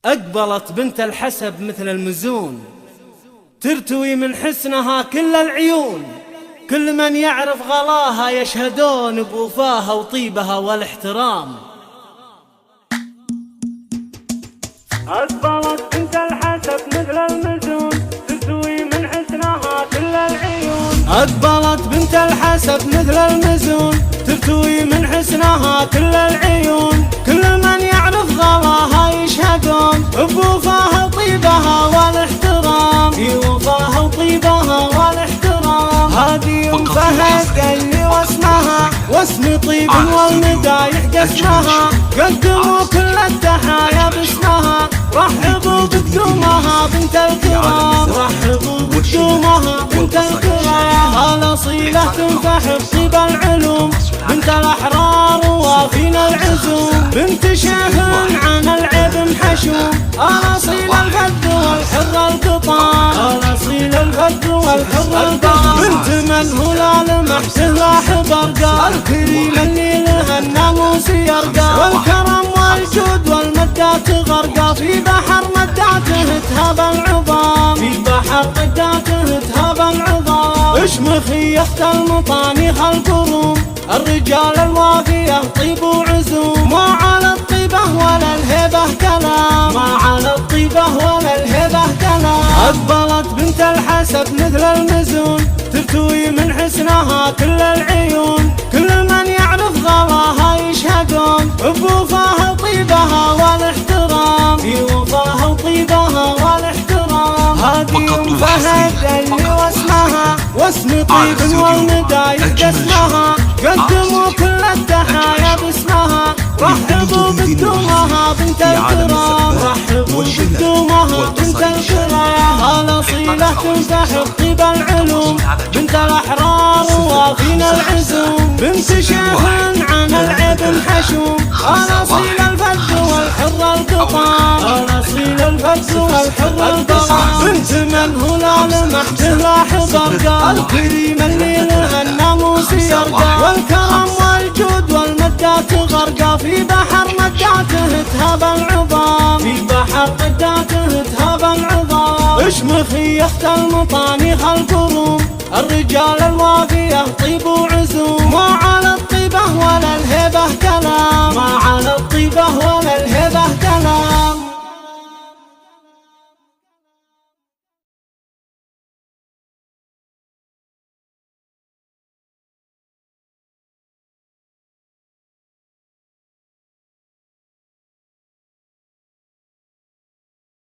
أقبلت بنت الحسب مثل المزون، ترتوي من حسنها كل العيون. كل من يعرف غلاها يشهدون بوفاها وطيبها والاحترام. أقبلت بنت الحسب مثل المزون، ترتوي من حسنها كل العيون. أقبلت بنت الحسب مثل المزون، ترتوي من حسنها كل العيون. كل من يعرف غلاها يشهدون بوفاها وطيبها والاحترام. في وفاها وطيبها والاحترام. هذه أم فهد اللي واسمها واسم طيب والمدايح قسمها. قدموا كل التحايا باسمها، رحبوا بقدومها بنت الكرام. رحبوا بقدومها بنت الكرام. الأصيلة تنفح بطيب العلوم، بنت الأحرار ووافين العزوم. بنت شيخ عن العيب محشوم، الأصيل الفد والحر القطام. الأصيل الفد والحر القطام. بنت من هو لمحت لاحب أرقام. الكريم اللي لها الناموس يرقى، والكرم والجود والمدات غرقى. في بحر مداته تهاب العظام، في بحر مداته تهاب العظام. اشمخ يخت المطانيخ القروم، الرجال الوافية طيب وعزوم. ما على الطيبة ولا الهبة كلام، ما على الطيبة ولا الهبة كلام. أقبلت بنت الحسب مثل المزون، ترتوي من حسنها كل العيون. كل من يعرف غلاها يشهدون بوفاها وطيبها والاحترام. في وفاها وطيبها والاحترام. هذه أم فهد اللي واسمها واسم طيب والمدايح قسمها. قدموا كل التحايا باسمها، رحبوا بقدومها بنت الكرام. رحبوا بقدومها بنت الكرام. الأصيلة تنفح بطيب العلوم، بنت الأحرار ووافين العزوم. بنت شيخ عن العيب محشوم، الأصيل الفد والحر القطام. الأصيل الفد والحر القطام. بنت من هو لمحت لاحظ أرقى، الكريم اللي لها الناموس يرقى. والكرم والجود والمدات غرقى. في بحر مداته تهاب العظام، في بحر مداته تهاب العظام. اشمخ يخت المطانيخ القروم، الرجال الوافية طيب وعزوم. ما على الطيبة ولا الهبة كلام، ما على الطيبة ولا الهبة كلام.